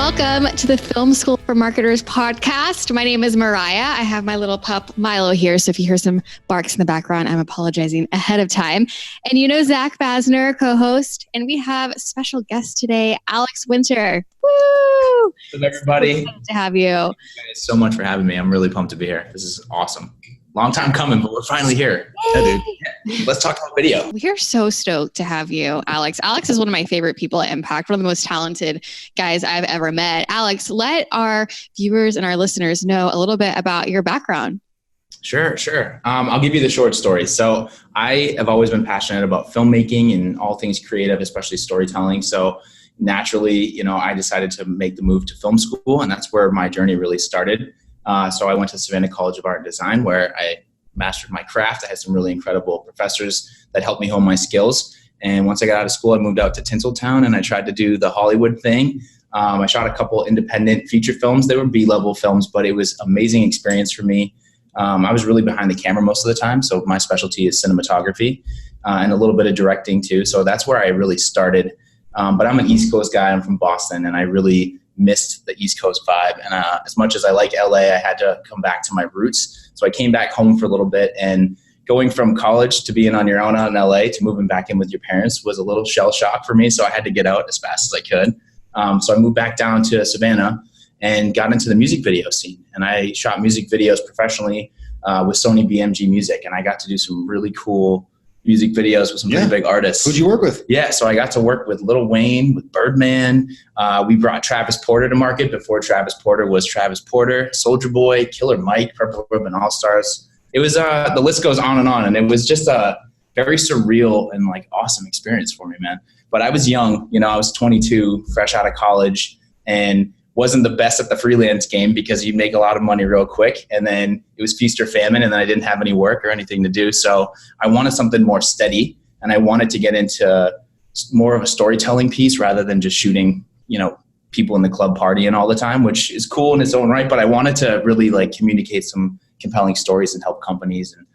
Welcome to the Film School for Marketers podcast. My name is Mariah. I have my little pup Milo here. So if you hear some barks in the background, I'm apologizing ahead of time. And you know Zach Basner, co-host, and we have a special guest today, Alex Winter. Woo! What's up, everybody? So to have you. Thank you guys so much for having me. I'm really pumped to be here. This is awesome. Long time coming, but we're finally here. Yeah, dude. Yeah. Let's talk about video. We are so stoked to have you, Alex. Alex is one of my favorite people at Impact, one of the most talented guys I've ever met. Alex, let our viewers and our listeners know a little bit about your background. Sure. I'll give you the short story. So I have always been passionate about filmmaking and all things creative, especially storytelling. So naturally, I decided to make the move to film school, and that's where my journey really started. So I went to Savannah College of Art and Design, where I mastered my craft. I had some really incredible professors that helped me hone my skills. And once I got out of school, I moved out to Tinseltown and I tried to do the Hollywood thing. I shot a couple independent feature films. They were B-level films, but it was an amazing experience for me. I was really behind the camera most of the time. So my specialty is cinematography and a little bit of directing too. So that's where I really started. But I'm an East Coast guy. I'm from Boston, and I really missed the East Coast vibe. And as much as I like LA, I had to come back to my roots. So I came back home for a little bit, and going from college to being on your own out in LA to moving back in with your parents was a little shell shock for me. So I had to get out as fast as I could. So I moved back down to Savannah and got into the music video scene. And I shot music videos professionally with Sony BMG Music. And I got to do some really cool music videos with some really big artists. Who'd you work with? Yeah, so I got to work with Lil Wayne, with Birdman. We brought Travis Porter to market before Travis Porter was Travis Porter, Soulja Boy, Killer Mike, Purple Ribbon All-Stars. It was, the list goes on, and it was just a very surreal and awesome experience for me, man. But I was young, I was 22, fresh out of college, and wasn't the best at the freelance game because you'd make a lot of money real quick, and then it was feast or famine, and then I didn't have any work or anything to do. So I wanted something more steady, and I wanted to get into more of a storytelling piece rather than just shooting, people in the club partying all the time, which is cool in its own right. But I wanted to really communicate some compelling stories and help companies, and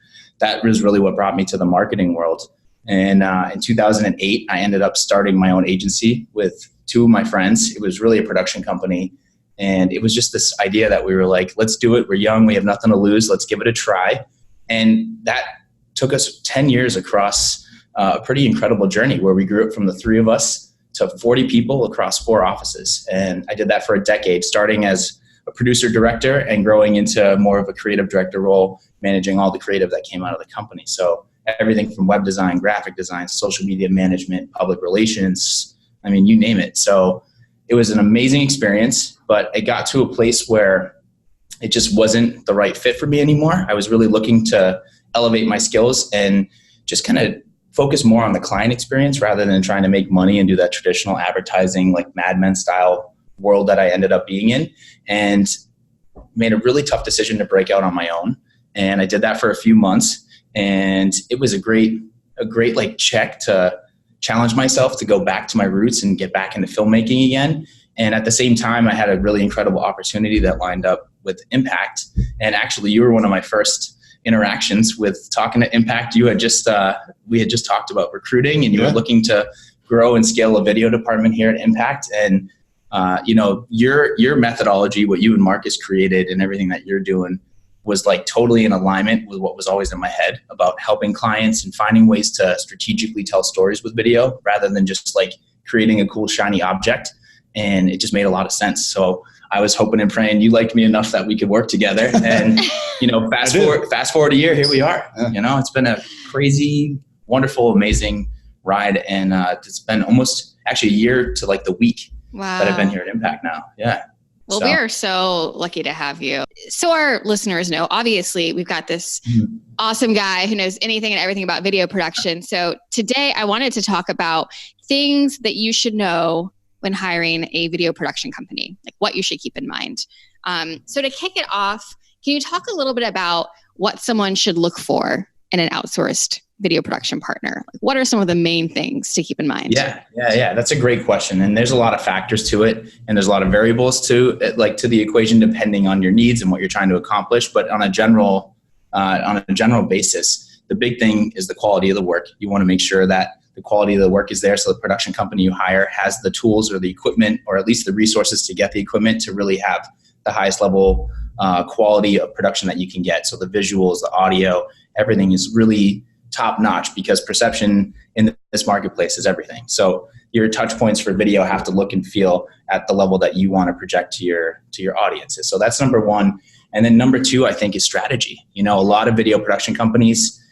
that was really what brought me to the marketing world. And in 2008, I ended up starting my own agency with two of my friends. It was really a production company. And it was just this idea that we were like, let's do it. We're young. We have nothing to lose. Let's give it a try. And that took us 10 years across a pretty incredible journey where we grew up from the three of us to 40 people across 4 offices. And I did that for a decade, starting as a producer director and growing into more of a creative director role, managing all the creative that came out of the company. So everything from web design, graphic design, social media management, public relations, you name it. So it was an amazing experience, but it got to a place where it just wasn't the right fit for me anymore. I was really looking to elevate my skills and just kind of focus more on the client experience rather than trying to make money and do that traditional advertising, Mad Men style world that I ended up being in, and made a really tough decision to break out on my own. And I did that for a few months, and it was a great check to challenge myself to go back to my roots and get back into filmmaking again. And at the same time, I had a really incredible opportunity that lined up with Impact. And actually, you were one of my first interactions with talking to Impact. You had just, we had just talked about recruiting, and you were looking to grow and scale a video department here at Impact. And, your methodology, what you and Marcus created and everything that you're doing was totally in alignment with what was always in my head about helping clients and finding ways to strategically tell stories with video rather than just creating a cool shiny object. And it just made a lot of sense. So I was hoping and praying you liked me enough that we could work together. And, fast forward a year, here we are. Yeah. It's been a crazy, wonderful, amazing ride. And it's been almost actually a year to the week that I've been here at Impact now. Yeah. Well, we are so lucky to have you. So our listeners know, obviously, we've got this awesome guy who knows anything and everything about video production. So today I wanted to talk about things that you should know when hiring a video production company, what you should keep in mind. So to kick it off, can you talk a little bit about what someone should look for in an outsourced video production partner? What are some of the main things to keep in mind? Yeah. That's a great question. And there's a lot of factors to it. And there's a lot of variables to it, to the equation, depending on your needs and what you're trying to accomplish. But on a general basis, the big thing is the quality of the work. You want to make sure that the quality of the work is there. So the production company you hire has the tools or the equipment, or at least the resources to get the equipment to really have the highest level quality of production that you can get. So the visuals, the audio, everything is really top notch, because perception in this marketplace is everything. So your touch points for video have to look and feel at the level that you want to project to your audiences. So that's number one. And then number two, I think, is strategy. A lot of video production companies,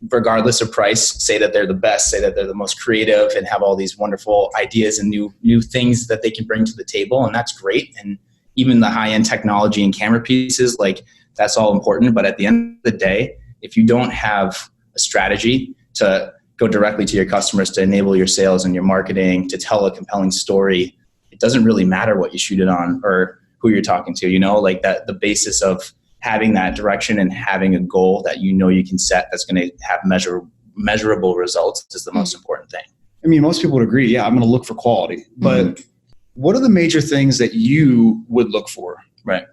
regardless of price, say that they're the best, say that they're the most creative, and have all these wonderful ideas and new things that they can bring to the table. And that's great. And even the high-end technology and camera pieces, like, that's all important. But at the end of the day, if you don't have a strategy to go directly to your customers, to enable your sales and your marketing, to tell a compelling story, it doesn't really matter what you shoot it on or who you're talking to, like that, the basis of having that direction and having a goal that you can set that's going to have measurable results is the most important thing. I mean, most people would agree, yeah, I'm going to look for quality. But what are the major things that you would look for? Right.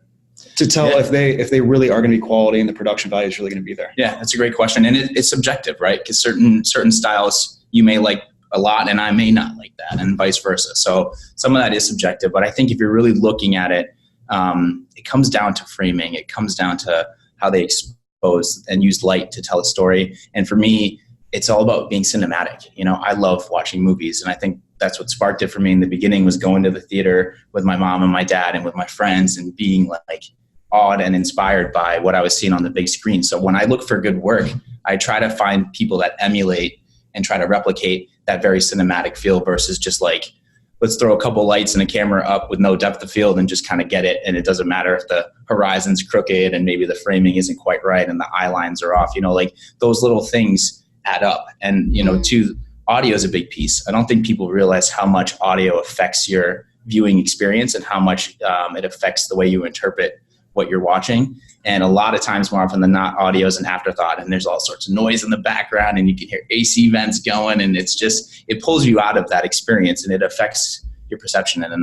To tell if they really are going to be quality and the production value is really going to be there? Yeah, that's a great question. And it's subjective, right? Because certain styles you may like a lot and I may not like that, and vice versa. So some of that is subjective. But I think if you're really looking at it, it comes down to framing. It comes down to how they expose and use light to tell a story. And for me, it's all about being cinematic. I love watching movies, and I think that's what sparked it for me in the beginning, was going to the theater with my mom and my dad and with my friends and being like awed and inspired by what I was seeing on the big screen. So when I look for good work, I try to find people that emulate and try to replicate that very cinematic feel, versus just like, let's throw a couple lights and a camera up with no depth of field and just kind of get it. And it doesn't matter if the horizon's crooked and maybe the framing isn't quite right and the eye lines are off, like those little things add up. And, too, audio is a big piece. I don't think people realize how much audio affects your viewing experience and how much it affects the way you interpret what you're watching. And a lot of times, more often than not, audio is an afterthought, and there's all sorts of noise in the background and you can hear AC vents going, and it pulls you out of that experience, and it affects your perception in a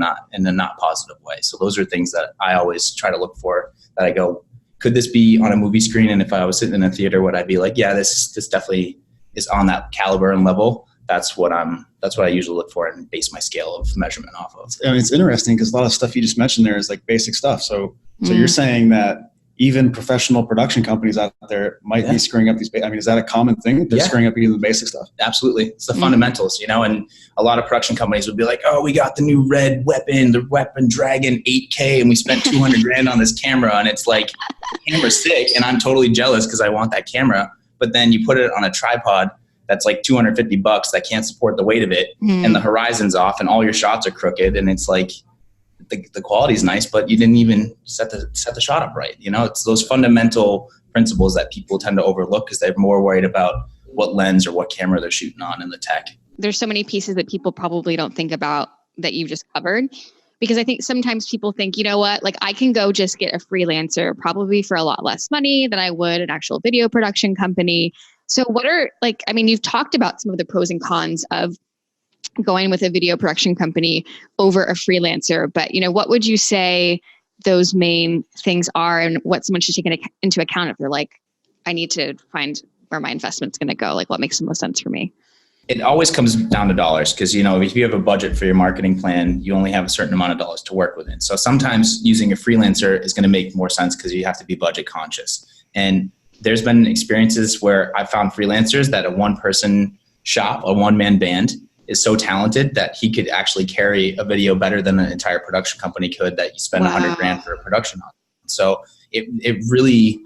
not positive way. So those are things that I always try to look for, that I go, could this be on a movie screen? And if I was sitting in a theater, would I be like, yeah, this definitely is on that caliber and level. That's what I usually look for and base my scale of measurement off of. I mean, it's interesting because a lot of stuff you just mentioned there is like basic stuff. So you're saying that even professional production companies out there might be screwing up these. Is that a common thing? They're screwing up even the basic stuff. Absolutely. It's the fundamentals, and a lot of production companies would be like, oh, we got the new red weapon, the Weapon Dragon 8K, and we spent $200,000 on this camera. And it's like, the camera's sick and I'm totally jealous because I want that camera. But then you put it on a tripod that's like $250 that can't support the weight of it, and the horizon's off and all your shots are crooked, and it's like, the quality's nice, but you didn't even set the shot up right. It's those fundamental principles that people tend to overlook because they're more worried about what lens or what camera they're shooting on in the tech. There's so many pieces that people probably don't think about that you've just covered, because I think sometimes people think, like, I can go just get a freelancer probably for a lot less money than I would an actual video production company. So what are, you've talked about some of the pros and cons of going with a video production company over a freelancer, but what would you say those main things are, and what someone should take into account if they're like, I need to find where my investment's going to go? Like, what makes the most sense for me? It always comes down to dollars, because if you have a budget for your marketing plan, you only have a certain amount of dollars to work within. So sometimes using a freelancer is going to make more sense because you have to be budget conscious. And there's been experiences where I found freelancers that a one-person shop, a one-man band, is so talented that he could actually carry a video better than an entire production company could, that you spend $100,000 for a production on. So it really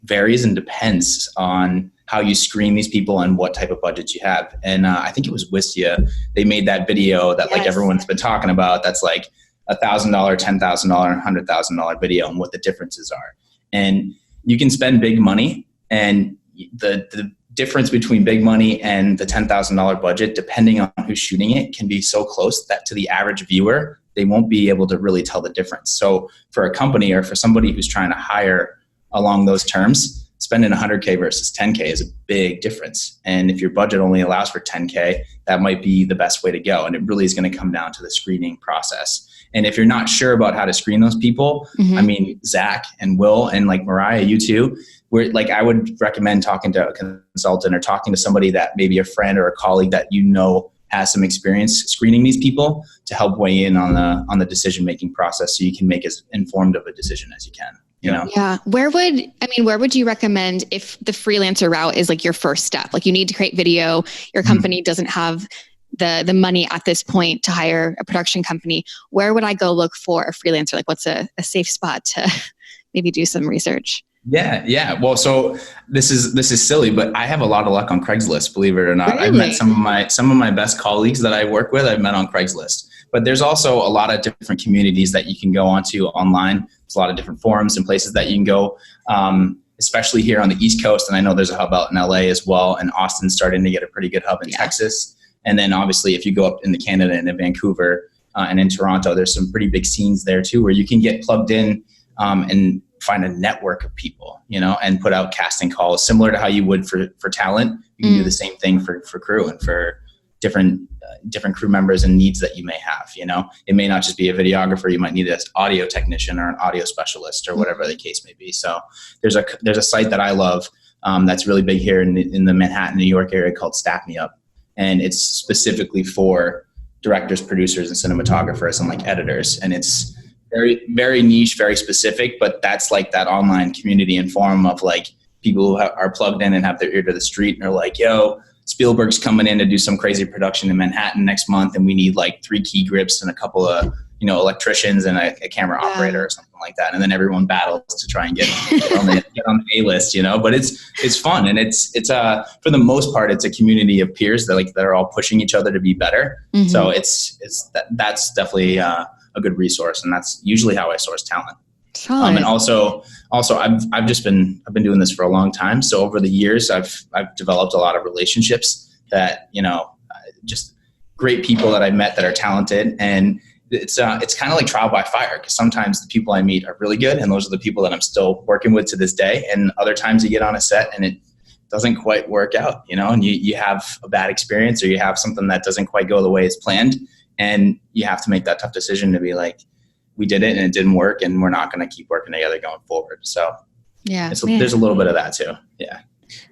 varies and depends on how you screen these people and what type of budgets you have. And I think it was Wistia, they made that video that like everyone's been talking about, that's like $1,000, $10,000, $100,000 video, and what the differences are. And you can spend big money, and the difference between big money and the $10,000 budget, depending on who's shooting it, can be so close that to the average viewer, they won't be able to really tell the difference. So for a company or for somebody who's trying to hire along those terms, spending 100K versus 10K is a big difference. And if your budget only allows for 10K, that might be the best way to go. And it really is going to come down to the screening process. And if you're not sure about how to screen those people, I mean, Zach and Will and like Mariah, you too, I would recommend talking to a consultant or talking to somebody that maybe a friend or a colleague that has some experience screening these people to help weigh in on the decision-making process so you can make as informed of a decision as you can. Yeah. Where would you recommend if the freelancer route is like your first step? Like you need to create video, your company doesn't have the money at this point to hire a production company. Where would I go look for a freelancer? Like what's a safe spot to maybe do some research? Yeah. Well, so this is silly, but I have a lot of luck on Craigslist, believe it or not. Really? I've met some of my best colleagues that I work with, I've met on Craigslist. But there's also a lot of different communities that you can go onto online. There's a lot of different forums and places that you can go, especially here on the East Coast. And I know there's a hub out in LA as well. And Austin's starting to get a pretty good hub in Texas. And then obviously if you go up into Canada and in Vancouver and in Toronto, there's some pretty big scenes there too, where you can get plugged in and find a network of people, and put out casting calls similar to how you would for talent. You can do the same thing for crew and for different crew members and needs that you may have. It may not just be a videographer. You might need an audio technician or an audio specialist or whatever the case may be. So there's a site that I love that's really big here in the Manhattan, New York area called Staff Me Up. And it's specifically for directors, producers, and cinematographers and like editors. And it's very, very niche, very specific, but that's like that online community and forum of like people who are plugged in and have their ear to the street and are like, yo, Spielberg's coming in to do some crazy production in Manhattan next month. And we need like 3 key grips and a couple of, electricians and a camera operator or something like that. And then everyone battles to try and get on the A-list, but it's fun. And it's for the most part, it's a community of peers that are all pushing each other to be better. So that's definitely a good resource. And that's usually how I source talent. And also I've been doing this for a long time. So over the years, I've developed a lot of relationships that, just great people that I've met that are talented. And it's kind of like trial by fire, because sometimes the people I meet are really good. And those are the people that I'm still working with to this day. And other times you get on a set and it doesn't quite work out, and you have a bad experience or you have something that doesn't quite go the way it's planned. And you have to make that tough decision to be like, we did it and it didn't work and we're not going to keep working together going forward. So there's a little bit of that too. Yeah.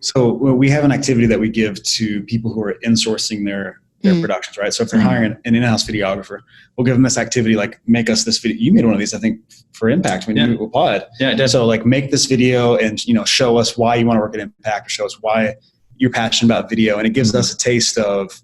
So we have an activity that we give to people who are insourcing their productions, right? So if they're hiring an in-house videographer, we'll give them this activity, like make us this video. You made one of these, I think, for Impact when you did with Pod. Yeah, I did. So like make this video and, show us why you want to work at Impact, or show us why you're passionate about video. And it gives us a taste of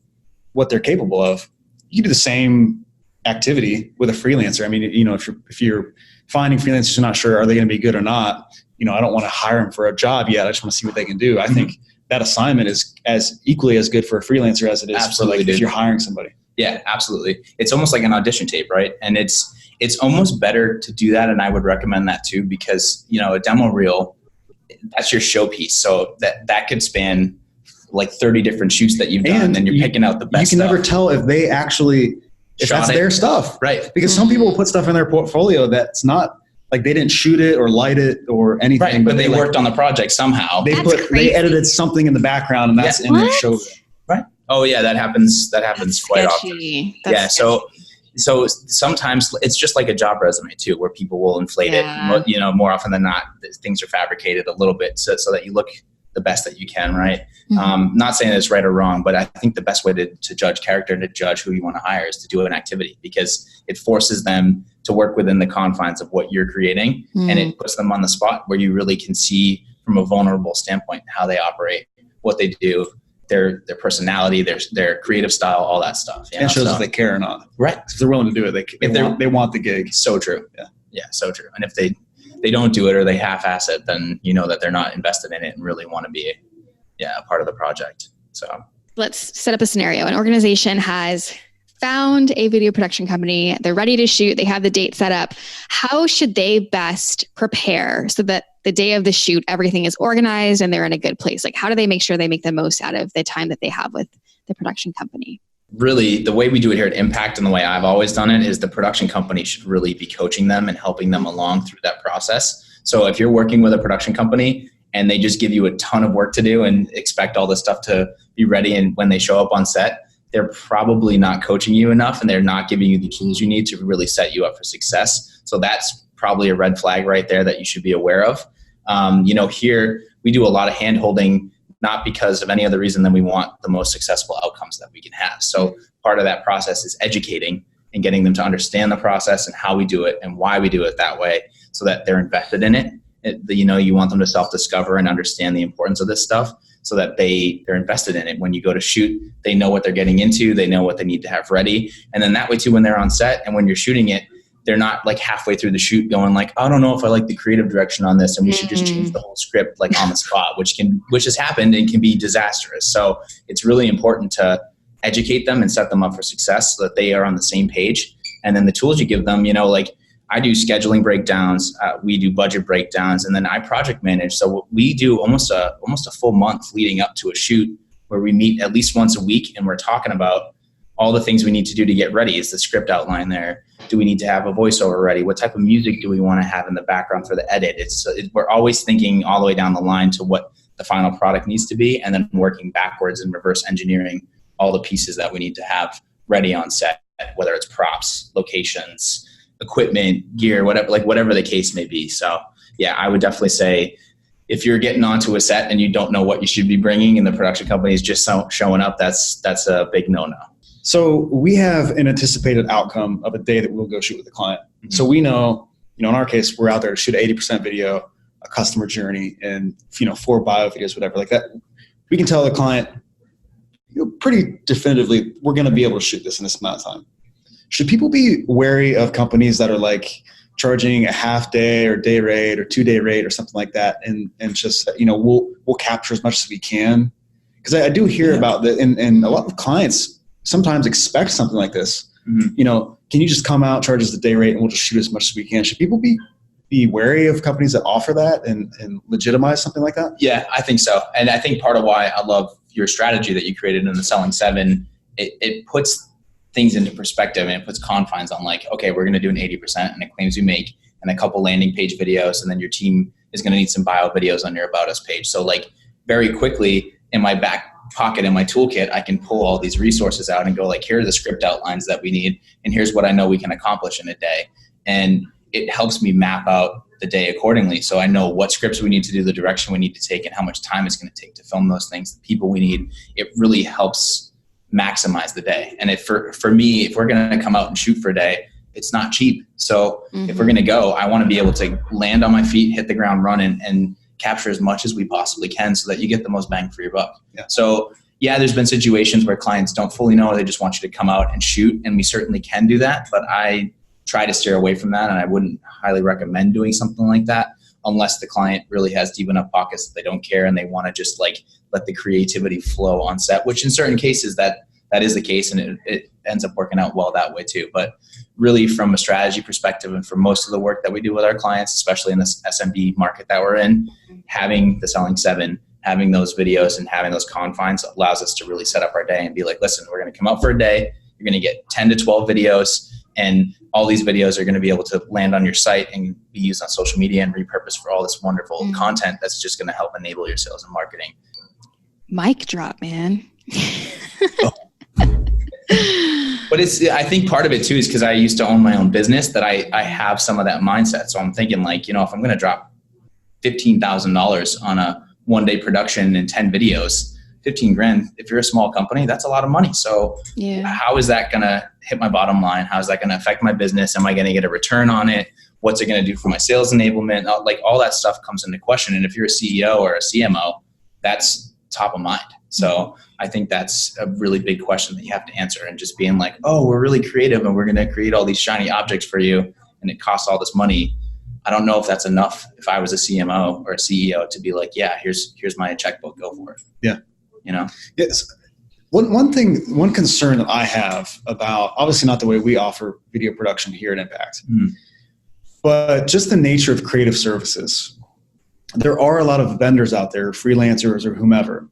what they're capable of. You can do the same activity with a freelancer. I mean, if you're finding freelancers you're not sure, are they going to be good or not? I don't want to hire them for a job yet. I just want to see what they can do. I think that assignment is as equally as good for a freelancer as it is if you're hiring somebody. Yeah, absolutely. It's almost like an audition tape, right? And it's almost better to do that. And I would recommend that too, because, a demo reel, that's your showpiece. So that could span like 30 different shoots that you've done, and then you're picking out the best. You can never tell if they actually, if that's their stuff. Right. Because some people will put stuff in their portfolio that's not, like they didn't shoot it or light it or anything. Right, but they worked on the project somehow. They edited something in the background and that's in their show. Right. Oh yeah, that happens quite often. That's sketchy. So sometimes it's just like a job resume too, where people will inflate it. More often than not, things are fabricated a little bit so that you look the best that you can, right? Not saying it's right or wrong, but I think the best way to judge character and to judge who you want to hire is to do an activity, because it forces them to work within the confines of what you're creating, and it puts them on the spot where you really can see from a vulnerable standpoint how they operate, what they do, their personality, their creative style, all that stuff. And shows if they care or not. Right. If they're willing to do it, they want the gig. So true. Yeah, so true. And if they don't do it or they half-ass it, then you know that they're not invested in it and really want to be a part of the project. So let's set up a scenario. An organization has found a video production company. They're ready to shoot. They have the date set up. How should they best prepare so that the day of the shoot, everything is organized and they're in a good place? Like, how do they make sure they make the most out of the time that they have with the production company? Really, the way we do it here at Impact and the way I've always done it is the production company should really be coaching them and helping them along through that process. So if you're working with a production company and they just give you a ton of work to do and expect all this stuff to be ready. And when they show up on set, they're probably not coaching you enough, and they're not giving you the tools you need to really set you up for success. So that's probably a red flag right there that you should be aware of. Here we do a lot of hand holding, not because of any other reason than we want the most successful outcomes that we can have. So part of that process is educating and getting them to understand the process and how we do it and why we do it that way, so that they're invested in it. You want them to self-discover and understand the importance of this stuff, so that they're invested in it. When you go to shoot, they know what they're getting into, they know what they need to have ready. And then that way too, when they're on set and when you're shooting it, they're not like halfway through the shoot going like, I don't know if I like the creative direction on this, and we should just change the whole script like on the spot, which has happened and can be disastrous. So it's really important to educate them and set them up for success so that they are on the same page. And then the tools you give them, like I do scheduling breakdowns, we do budget breakdowns, and then I project manage. So we do almost a full month leading up to a shoot where we meet at least once a week, and we're talking about all the things we need to do to get ready. Is the script outline there? Do we need to have a voiceover ready? What type of music do we want to have in the background for the edit? We're always thinking all the way down the line to what the final product needs to be, and then working backwards and reverse engineering all the pieces that we need to have ready on set, whether it's props, locations, equipment, gear, whatever the case may be. So yeah, I would definitely say if you're getting onto a set and you don't know what you should be bringing and the production company is just showing up, that's a big no-no. So we have an anticipated outcome of a day that we'll go shoot with the client. Mm-hmm. So we know, in our case, we're out there to shoot 80% video, a customer journey, and 4 bio videos, whatever like that. We can tell the client pretty definitively, we're going to be able to shoot this in this amount of time. Should people be wary of companies that are like charging a half day or day rate or 2-day rate or something like that, and just we'll capture as much as we can? Because I do hear about that, and a lot of clients sometimes expect something like this. Mm-hmm. Can you just come out, charge us the day rate, and we'll just shoot as much as we can? Should people be wary of companies that offer that and legitimize something like that? Yeah, I think so. And I think part of why I love your strategy that you created in the Selling 7, it puts things into perspective, and it puts confines on like, okay, we're going to do an 80% and it claims you make, and a couple landing page videos, and then your team is going to need some bio videos on your About Us page. So like very quickly in my back pocket in my toolkit, I can pull all these resources out and go like, here are the script outlines that we need, and here's what I know we can accomplish in a day. And it helps me map out the day accordingly, so I know what scripts we need to do, the direction we need to take, and how much time it's going to take to film those things, the people we need. It really helps maximize the day. And for me, if we're going to come out and shoot for a day, it's not cheap. So if we're going to go, I want to be able to land on my feet, hit the ground running, and capture as much as we possibly can so that you get the most bang for your buck. Yeah. So yeah, there's been situations where clients don't fully know, they just want you to come out and shoot, and we certainly can do that, but I try to steer away from that, and I wouldn't highly recommend doing something like that unless the client really has deep enough pockets that they don't care and they want to just like let the creativity flow on set, which in certain cases that is the case, and it ends up working out well that way too. But really from a strategy perspective, and for most of the work that we do with our clients, especially in this SMB market that we're in, having the Selling 7, having those videos and having those confines allows us to really set up our day and be like, listen, we're going to come out for a day, you're going to get 10 to 12 videos, and all these videos are going to be able to land on your site and be used on social media and repurposed for all this wonderful content that's just going to help enable your sales and marketing. Mic drop, man. But I think part of it too is because I used to own my own business, that I have some of that mindset. So I'm thinking like, if I'm going to drop $15,000 on a 1-day production and 10 videos, $15,000, if you're a small company, that's a lot of money. So how is that going to hit my bottom line? How is that going to affect my business? Am I going to get a return on it? What's it going to do for my sales enablement? Like all that stuff comes into question. And if you're a CEO or a CMO, that's top of mind. So I think that's a really big question that you have to answer, and just being like, oh, we're really creative and we're going to create all these shiny objects for you and it costs all this money. I don't know if that's enough if I was a CMO or a CEO to be like, yeah, here's my checkbook, go for it. Yeah. Yes. One concern that I have about, obviously not the way we offer video production here at Impact, but just the nature of creative services. There are a lot of vendors out there, freelancers or whomever,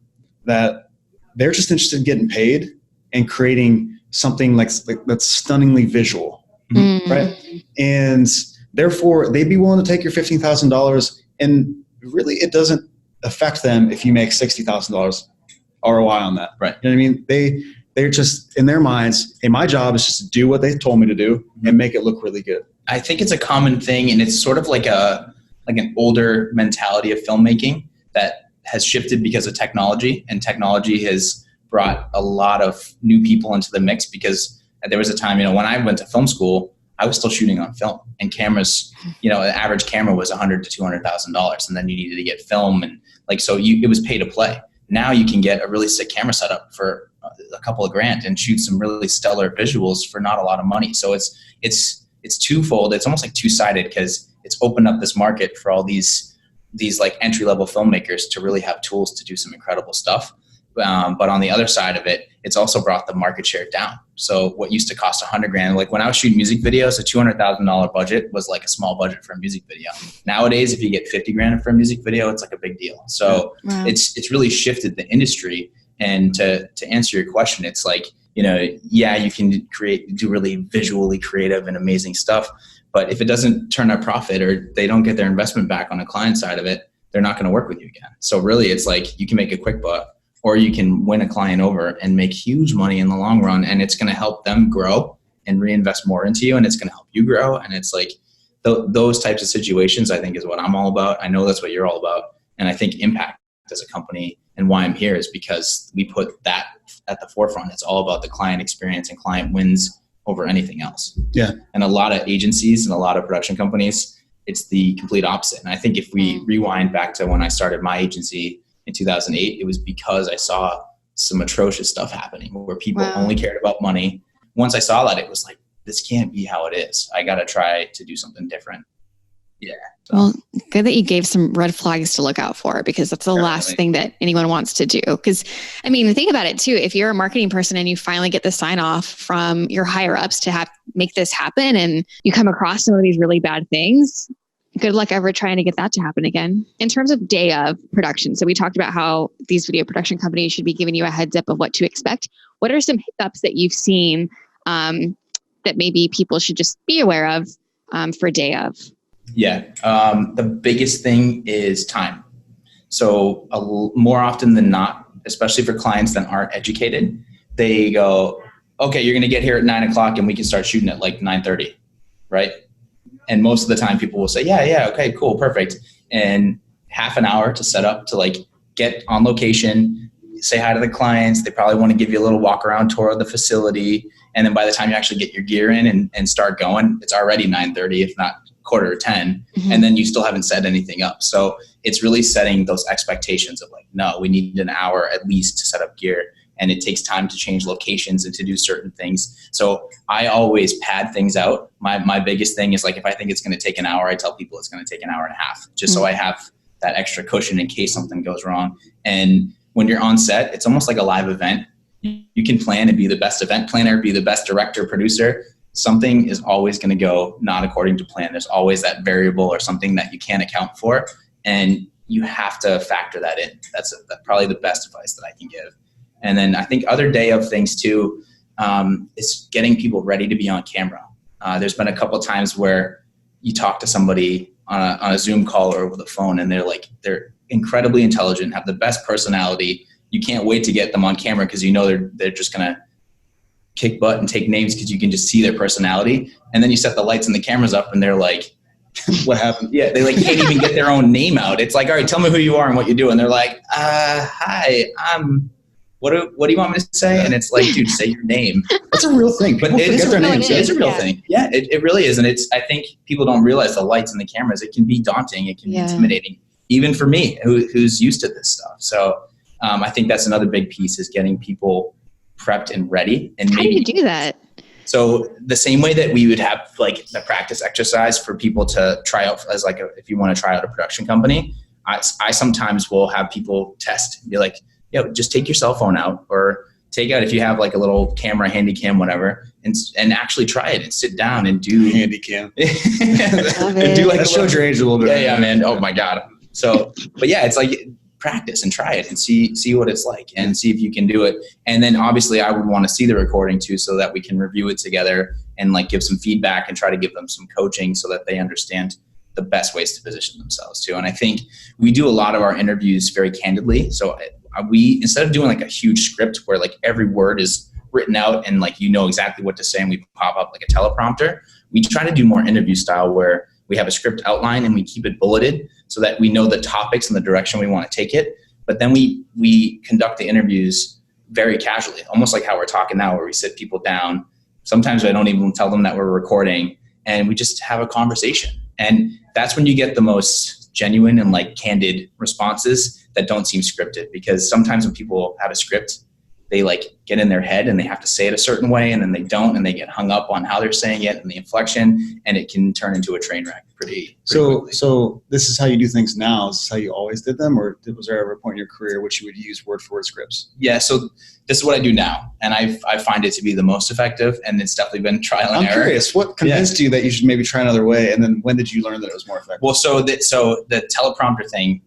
that they're just interested in getting paid and creating something that's stunningly visual, right? And therefore, they'd be willing to take your $15,000, and really it doesn't affect them if you make $60,000 ROI on that. Right. You know what I mean? They're just in their minds, hey, my job is just to do what they told me to do and make it look really good. I think it's a common thing, and it's sort of like an older mentality of filmmaking that has shifted because of technology, and technology has brought a lot of new people into the mix, because there was a time, when I went to film school, I was still shooting on film, and cameras, the average camera was $100,000 to $200,000, and then you needed to get film, and it was pay to play. Now you can get a really sick camera setup for a couple of grand and shoot some really stellar visuals for not a lot of money. So it's twofold. It's almost like two-sided, because it's opened up this market for all these like entry-level filmmakers to really have tools to do some incredible stuff. But on the other side of it, it's also brought the market share down. So what used to cost $100,000, like when I was shooting music videos, a $200,000 budget was like a small budget for a music video. Nowadays, if you get $50,000 for a music video, it's like a big deal. So it's really shifted the industry. And to answer your question, it's like, you can do really visually creative and amazing stuff, but if it doesn't turn a profit or they don't get their investment back on the client side of it, they're not going to work with you again. So really, it's like you can make a quick buck, or you can win a client over and make huge money in the long run, and it's going to help them grow and reinvest more into you, and it's going to help you grow. And it's like those types of situations, I think, is what I'm all about. I know that's what you're all about. And I think Impact as a company, and why I'm here, is because we put that at the forefront. It's all about the client experience, and client wins over anything else. Yeah. And a lot of agencies and a lot of production companies, it's the complete opposite. And I think if we rewind back to when I started my agency in 2008, it was because I saw some atrocious stuff happening where people only cared about money. Once I saw that, it was like, this can't be how it is. I got to try to do something different. Yeah. So. Well, good that you gave some red flags to look out for, because that's the last thing that anyone wants to do. Because, think about it too. If you're a marketing person and you finally get the sign off from your higher ups to make this happen, and you come across some of these really bad things, good luck ever trying to get that to happen again. In terms of day of production, so we talked about how these video production companies should be giving you a heads up of what to expect. What are some hiccups that you've seen that maybe people should just be aware of for day of? Yeah. The biggest thing is time. So more often than not, especially for clients that aren't educated, they go, okay, you're going to get here at 9:00 and we can start shooting at like 9:30. Right. And most of the time people will say, yeah. Okay, cool. Perfect. And half an hour to set up, to like get on location, say hi to the clients. They probably want to give you a little walk around tour of the facility. And then by the time you actually get your gear in and start going, it's already 9:30, if not 9:45, and then you still haven't set anything up. So it's really setting those expectations of like, no, we need an hour at least to set up gear, and it takes time to change locations and to do certain things. So I always pad things out. My biggest thing is like, if I think it's going to take an hour, I tell people it's going to take an hour and a half, just so I have that extra cushion in case something goes wrong. And when you're on set, it's almost like a live event. You can plan and be the best event planner, be the best director, producer. Something is always going to go not according to plan. There's always that variable or something that you can't account for, and you have to factor that in. That's probably the best advice that I can give. And then I think other day of things too is getting people ready to be on camera. There's been a couple of times where you talk to somebody on a Zoom call or over the phone, and they're incredibly intelligent, have the best personality. You can't wait to get them on camera because they're just going to kick butt and take names because you can just see their personality. And then you set the lights and the cameras up and they're like, what happened? Yeah, they can't even get their own name out. It's like, all right, tell me who you are and what you do. And they're like, hi, what do you want me to say? And it's like, dude, say your name. That's a real thing. But it is a real thing. Yeah, it really is. And I think people don't realize the lights and the cameras. It can be daunting. It can be intimidating, even for me who's used to this stuff. So I think that's another big piece, is getting people prepped and ready. And how do you do that? So the same way that we would have like the practice exercise for people to try out as if you want to try out a production company, I sometimes will have people test and be like, just take your cell phone out, or take out, if you have like a little camera, handy cam, whatever, and actually try it and sit down and do handy cam. And do like that showed your age a little bit. Yeah, man. Oh my God. So, but yeah, it's like, practice and try it and see what it's like and see if you can do it. And then obviously I would want to see the recording too, so that we can review it together and like give some feedback and try to give them some coaching so that they understand the best ways to position themselves too. And I think we do a lot of our interviews very candidly. So we, instead of doing like a huge script where like every word is written out and like, you know exactly what to say and we pop up like a teleprompter, we try to do more interview style where we have a script outline and we keep it bulleted so that we know the topics and the direction we want to take it. But then we conduct the interviews very casually, almost like how we're talking now, where we sit people down. Sometimes I don't even tell them that we're recording, and we just have a conversation. And that's when you get the most genuine and like candid responses that don't seem scripted. Because sometimes when people have a script, they like get in their head and they have to say it a certain way, and then they don't, and they get hung up on how they're saying it and the inflection, and it can turn into a train wreck pretty quickly. So this is how you do things now. Is this how you always did them, or was there ever a point in your career which you would use word for word scripts? Yeah, so this is what I do now, and I find it to be the most effective, and it's definitely been trial and error. I'm curious, what convinced you that you should maybe try another way, and then when did you learn that it was more effective? Well, so the teleprompter thing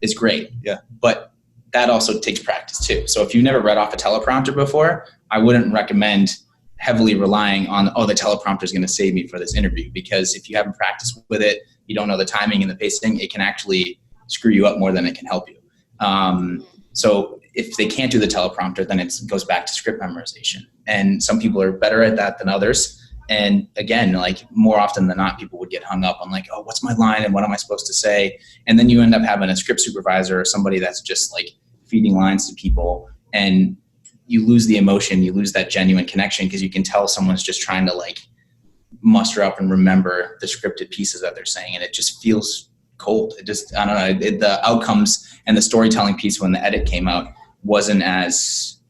is great, yeah, but that also takes practice too. So if you've never read off a teleprompter before, I wouldn't recommend heavily relying on, the teleprompter is going to save me for this interview, because if you haven't practiced with it, you don't know the timing and the pacing, it can actually screw you up more than it can help you. So if they can't do the teleprompter, then it goes back to script memorization. And some people are better at that than others. And again, like more often than not, people would get hung up on like, oh, what's my line and what am I supposed to say? And then you end up having a script supervisor or somebody that's just like feeding lines to people, and you lose the emotion, you lose that genuine connection, because you can tell someone's just trying to like muster up and remember the scripted pieces that they're saying, and it just feels cold. It just, I don't know, the outcomes and the storytelling piece when the edit came out wasn't as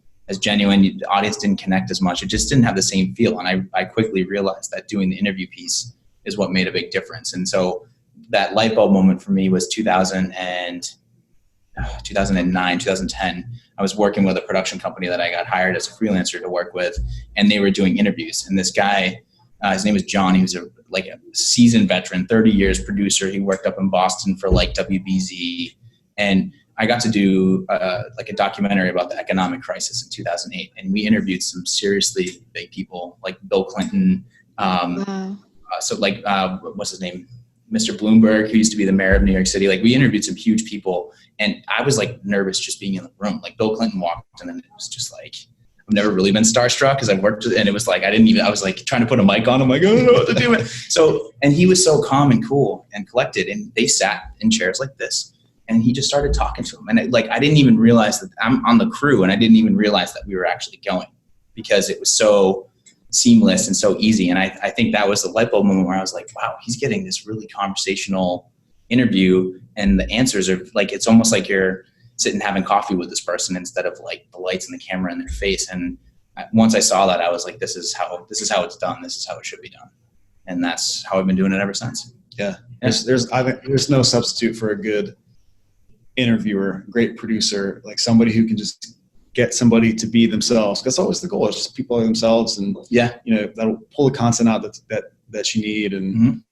genuine. The audience didn't connect as much. It just didn't have the same feel. And I quickly realized that doing the interview piece is what made a big difference. And so that light bulb moment for me was 2009, 2010. I was working with a production company that I got hired as a freelancer to work with, and they were doing interviews. And this guy, his name was John. He was a seasoned veteran, 30 years producer. He worked up in Boston for like WBZ. And I got to do like a documentary about the economic crisis in 2008. And we interviewed some seriously big people like Bill Clinton. Wow. What's his name? Mr. Bloomberg, who used to be the mayor of New York City. Like we interviewed some huge people, and I was like nervous just being in the room. Like Bill Clinton walked in, and it was just like, I've never really been starstruck because I've worked with, and it was like, I was like trying to put a mic on. I'm like, I don't know what to do. So, and he was so calm and cool and collected, and they sat in chairs like this, and he just started talking to them. And I didn't even realize that I'm on the crew, and I didn't even realize that we were actually going, because it was so seamless and so easy. And I think that was the light bulb moment where I was like, wow, he's getting this really conversational interview, and the answers are like, it's almost like you're sitting having coffee with this person instead of like the lights and the camera in their face. And once I saw that, I was like, this is how it's done. This is how it should be done. And that's how I've been doing it ever since. Yeah. I think there's no substitute for a good interviewer, great producer, like somebody who can just get somebody to be themselves. That's always the goal. It's just people are themselves, and that'll pull the content out that you need. And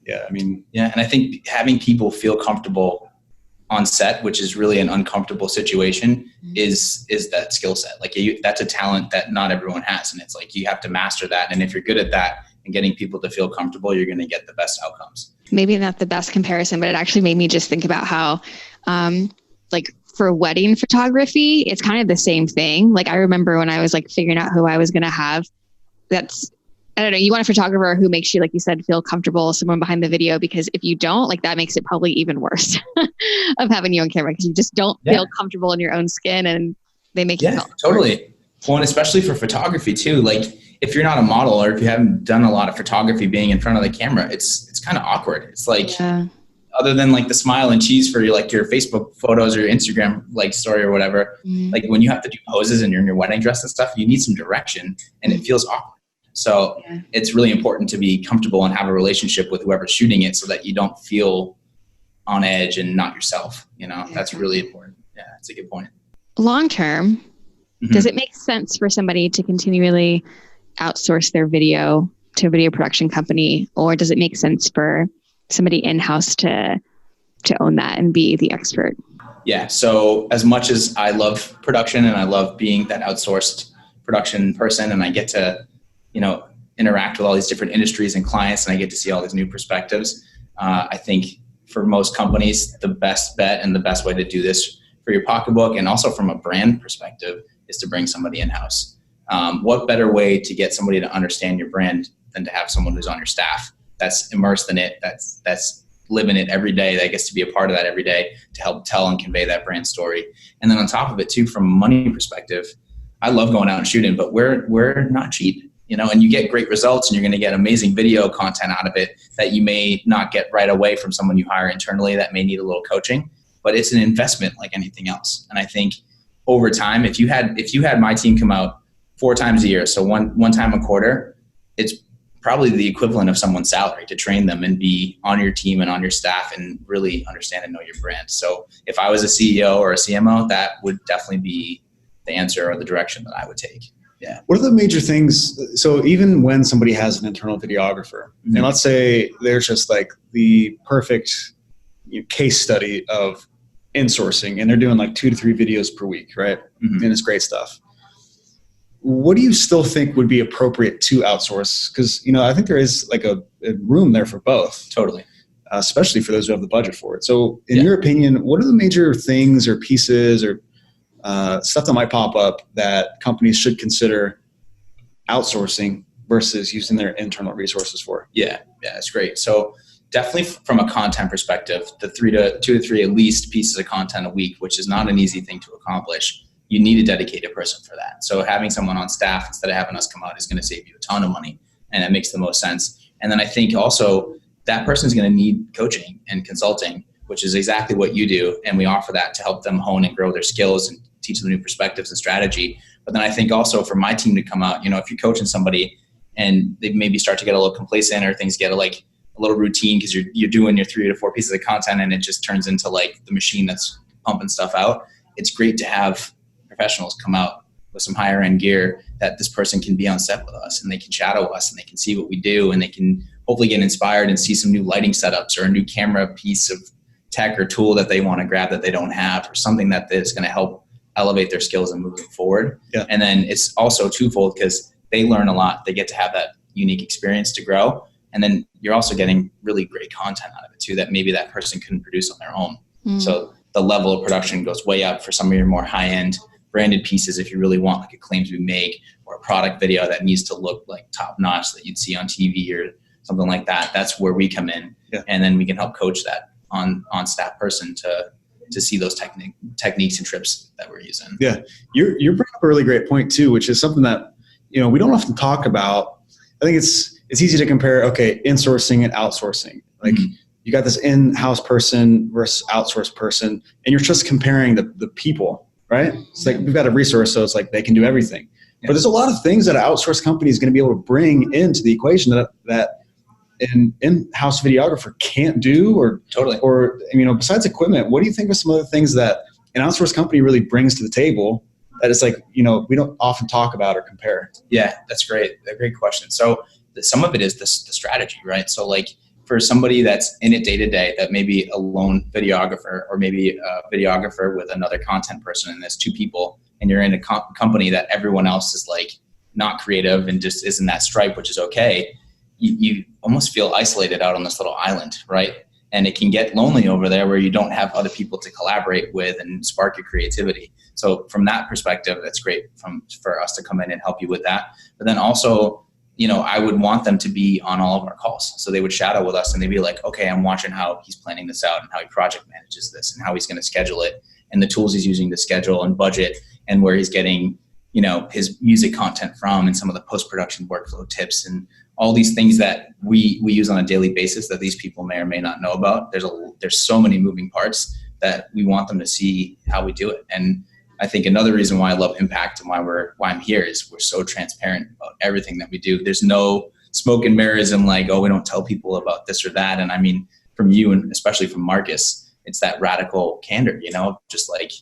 and I think having people feel comfortable on set, which is really an uncomfortable situation, is that skill set. Like that's a talent that not everyone has, and it's like you have to master that. And if you're good at that and getting people to feel comfortable, you're going to get the best outcomes. Maybe not the best comparison, but it actually made me just think about how, for wedding photography, it's kind of the same thing. Like I remember when I was like figuring out who I was going to have, I don't know, you want a photographer who makes you, like you said, feel comfortable, someone behind the video, because if you don't, like that makes it probably even worse of having you on camera, because you just don't feel comfortable in your own skin, and they make you feel totally. Well, and especially for photography too, like if you're not a model or if you haven't done a lot of photography, being in front of the camera, it's kind of awkward. It's like, other than like the smile and cheese for your Facebook photos or your Instagram like story or whatever, like when you have to do poses and you're in your wedding dress and stuff, you need some direction, and it feels awkward. So it's really important to be comfortable and have a relationship with whoever's shooting it, so that you don't feel on edge and not yourself. That's really important. Yeah, that's a good point. Long term, does it make sense for somebody to continually outsource their video to a video production company, or does it make sense for somebody in-house to own that and be the expert? Yeah. So as much as I love production and I love being that outsourced production person, and I get to, interact with all these different industries and clients, and I get to see all these new perspectives, I think for most companies, the best bet and the best way to do this for your pocketbook and also from a brand perspective is to bring somebody in-house. What better way to get somebody to understand your brand than to have someone who's on your staff that's immersed in it, that's living it every day, that gets to be a part of that every day to help tell and convey that brand story. And then on top of it too, from a money perspective, I love going out and shooting, but we're not cheap, and you get great results and you're going to get amazing video content out of it that you may not get right away from someone you hire internally that may need a little coaching, but it's an investment like anything else. And I think over time, if you had my team come out 4 times a year, so one time a quarter, it's probably the equivalent of someone's salary to train them and be on your team and on your staff and really understand and know your brand. So if I was a CEO or a CMO, that would definitely be the answer or the direction that I would take. Yeah. What are the major things? So even when somebody has an internal videographer, and let's say there's just like the perfect case study of insourcing, and they're doing like 2 to 3 videos per week, right? And it's great stuff. What do you still think would be appropriate to outsource? Because, I think there is like a room there for both. Totally. Especially for those who have the budget for it. So in your opinion, what are the major things or pieces or stuff that might pop up that companies should consider outsourcing versus using their internal resources for? Yeah, that's great. So definitely from a content perspective, the 2 to 3 at least pieces of content a week, which is not an easy thing to accomplish. You need a dedicated person for that. So having someone on staff instead of having us come out is going to save you a ton of money, and it makes the most sense. And then I think also that person is going to need coaching and consulting, which is exactly what you do. And we offer that to help them hone and grow their skills and teach them new perspectives and strategy. But then I think also for my team to come out, if you're coaching somebody and they maybe start to get a little complacent or things get a little routine because you're doing your 3 to 4 pieces of content and it just turns into like the machine that's pumping stuff out. It's great to have professionals come out with some higher end gear that this person can be on set with us and they can shadow us and they can see what we do and they can hopefully get inspired and see some new lighting setups or a new camera piece of tech or tool that they want to grab that they don't have or something that is going to help elevate their skills and move them forward. Yeah. And then it's also twofold because they learn a lot. They get to have that unique experience to grow. And then you're also getting really great content out of it too that maybe that person couldn't produce on their own. So the level of production goes way up for some of your more high-end branded pieces if you really want like a claim to be make or a product video that needs to look like top notch that you'd see on TV or something like that. That's where we come in. Yeah. And then we can help coach that on staff person to see those techniques and trips that we're using. Yeah. You're bringing up a really great point too, which is something that, we don't often talk about. I think it's easy to compare, insourcing and outsourcing. Like you got this in-house person versus outsourced person, and you're just comparing the people. Right? It's like we've got a resource, so it's like they can do everything. Yeah. But there's a lot of things that an outsourced company is going to be able to bring into the equation that an in-house videographer can't do, or totally. Or besides equipment, what do you think are some other things that an outsourced company really brings to the table that it's like we don't often talk about or compare? Yeah, that's great. A great question. So some of it is the strategy, right? So like for somebody that's in it day to day, that maybe a lone videographer or maybe a videographer with another content person, and there's 2 people, and you're in a company that everyone else is like not creative and just isn't that stripe, which is okay. You almost feel isolated out on this little island, right? And it can get lonely over there where you don't have other people to collaborate with and spark your creativity. So from that perspective, that's great for us to come in and help you with that. But then also, I would want them to be on all of our calls. So they would shadow with us and they'd be like, okay, I'm watching how he's planning this out and how he project manages this and how he's going to schedule it and the tools he's using to schedule and budget and where he's getting, his music content from and some of the post-production workflow tips and all these things that we use on a daily basis that these people may or may not know about. There's so many moving parts that we want them to see how we do it. And I think another reason why I love Impact and why I'm here is we're so transparent about everything that we do. There's no smoke and mirrors and like, we don't tell people about this or that. And I mean, from you and especially from Marcus, it's that radical candor, just like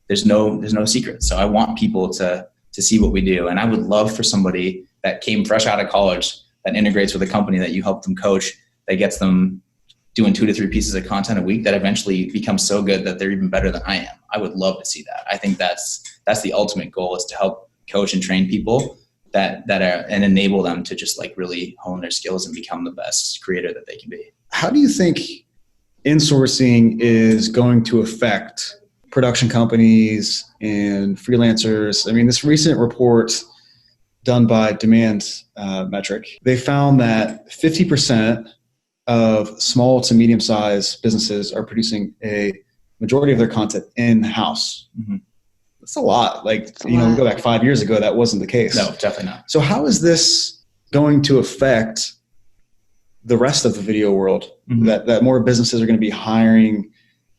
there's no secret. So I want people to see what we do. And I would love for somebody that came fresh out of college that integrates with a company that you help them coach, that gets them doing 2 to 3 pieces of content a week that eventually becomes so good that they're even better than I am. I would love to see that. I think that's the ultimate goal, is to help coach and train people that are, and enable them to just like really hone their skills and become the best creator that they can be. how do you think insourcing is going to affect production companies and freelancers? I mean, this recent report done by Demand Metric, they found that 50% of small to medium-sized businesses are producing a majority of their content in-house. Mm-hmm. That's a lot. Like, we go back 5 years ago, that wasn't the case. No, definitely not. So how is this going to affect the rest of the video world? Mm-hmm. That more businesses are going to be hiring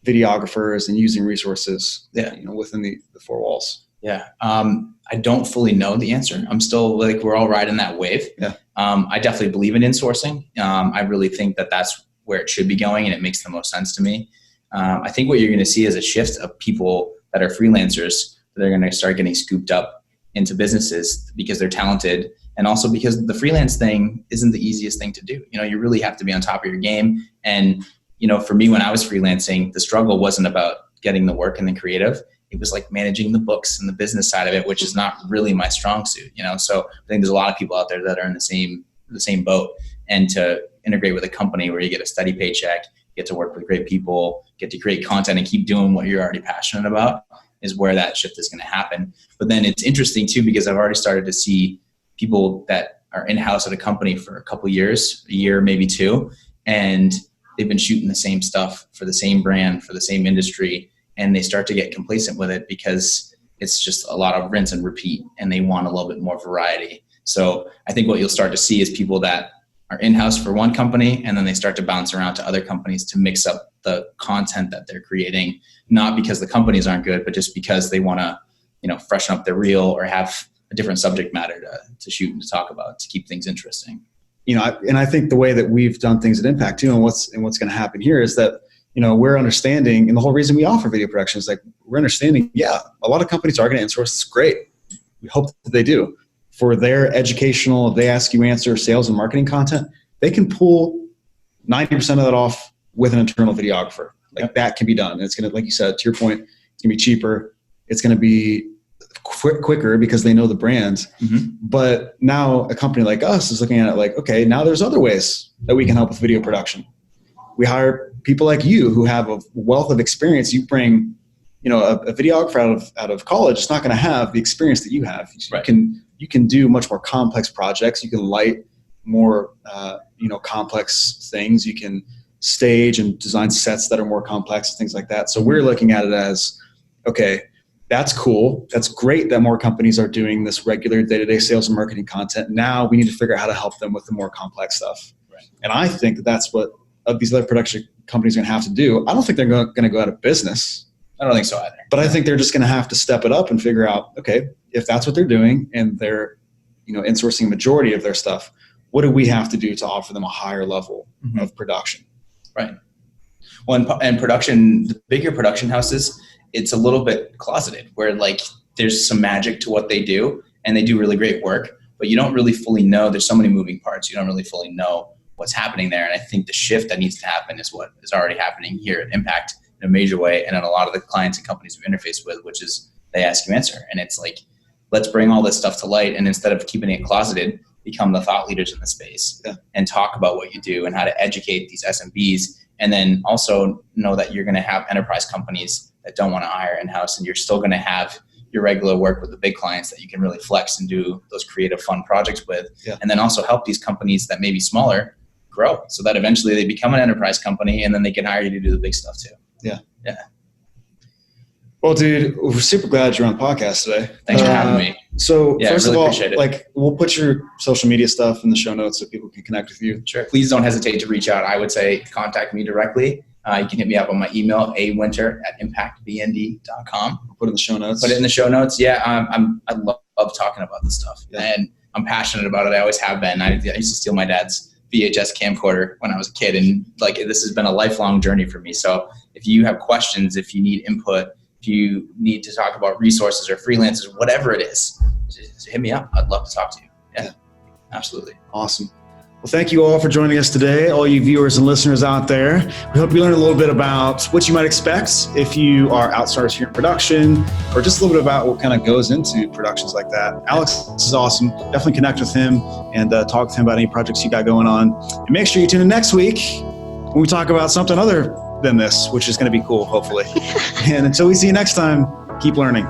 videographers and using resources, within the four walls? Yeah. I don't fully know the answer. I'm still we're all riding that wave. Yeah. I definitely believe in insourcing. I really think that that's where it should be going, and it makes the most sense to me. I think what you're going to see is a shift of people that are freelancers that are going to start getting scooped up into businesses because they're talented, and also because the freelance thing isn't the easiest thing to do. You really have to be on top of your game. And, for me, when I was freelancing, the struggle wasn't about getting the work and the creative. It was like managing the books and the business side of it, which is not really my strong suit, So I think there's a lot of people out there that are in the same boat. And to integrate with a company where you get a steady paycheck, get to work with great people, get to create content and keep doing what you're already passionate about is where that shift is going to happen. But then it's interesting too, because I've already started to see people that are in-house at a company for a couple of years, a year, maybe two, and they've been shooting the same stuff for the same brand, for the same industry. And they start to get complacent with it because it's just a lot of rinse and repeat, and they want a little bit more variety. So I think what you'll start to see is people that are in-house for one company, and then they start to bounce around to other companies to mix up the content that they're creating, not because the companies aren't good, but just because they want to, freshen up their reel or have a different subject matter to shoot and to talk about to keep things interesting. And I think the way that we've done things at Impact too, and what's going to happen here is that, we're understanding, and the whole reason we offer video production is we're understanding, a lot of companies are going to insource. It's great. We hope that they do. For their educational, if they ask you answer sales and marketing content, they can pull 90% of that off with an internal videographer. That can be done. And it's going to, like you said, to your point, it's going to be cheaper. It's going to be quicker because they know the brands. Mm-hmm. But now a company like us is looking at it okay, now there's other ways that we can help with video production. We hire people like you who have a wealth of experience. You bring, a videographer out of college is not going to have the experience that you have. Right. You can do much more complex projects. You can light more, complex things. You can stage and design sets that are more complex and things like that. So we're looking at it as, okay, that's cool. That's great that more companies are doing this regular day-to-day sales and marketing content. Now we need to figure out how to help them with the more complex stuff. Right. And I think that's what these other production companies are going to have to do. I don't think they're going to go out of business. I don't think so either. But I think they're just going to have to step it up and figure out, okay, if that's what they're doing and they're, insourcing a majority of their stuff, what do we have to do to offer them a higher level of production? Right. Well, and production, the bigger production houses, it's a little bit closeted where there's some magic to what they do and they do really great work, but you don't really fully know. There's so many moving parts. You don't really fully know what's happening there. And I think the shift that needs to happen is what is already happening here at Impact in a major way. And in a lot of the clients and companies we interface with, which is they ask you answer. And it's let's bring all this stuff to light. And instead of keeping it closeted, become the thought leaders in the space and talk about what you do and how to educate these SMBs. And then also know that you're going to have enterprise companies that don't want to hire in-house, and you're still going to have your regular work with the big clients that you can really flex and do those creative, fun projects with. Yeah. And then also help these companies that may be smaller grow so that eventually they become an enterprise company and then they can hire you to do the big stuff too. Yeah. Yeah. Well, dude, we're super glad you're on the podcast today. Thanks for having me. So first of all, we'll put your social media stuff in the show notes so people can connect with you. Sure. Please don't hesitate to reach out. I would say contact me directly. You can hit me up on my email, awinter@impactbnd.com. I'll put it in the show notes. Put it in the show notes. Yeah. I love talking about this stuff and I'm passionate about it. I always have been. I used to steal my dad's VHS camcorder when I was a kid, and this has been a lifelong journey for me. So if you have questions, if you need input, if you need to talk about resources or freelancers, whatever it is, just hit me up. I'd love to talk to you. Yeah, absolutely. Awesome. Well, thank you all for joining us today, all you viewers and listeners out there. We hope you learned a little bit about what you might expect if you are outsourced here in production, or just a little bit about what kind of goes into productions like that. Alex is awesome. Definitely connect with him and talk with him about any projects you got going on. And make sure you tune in next week when we talk about something other than this, which is going to be cool, hopefully. And until we see you next time, keep learning.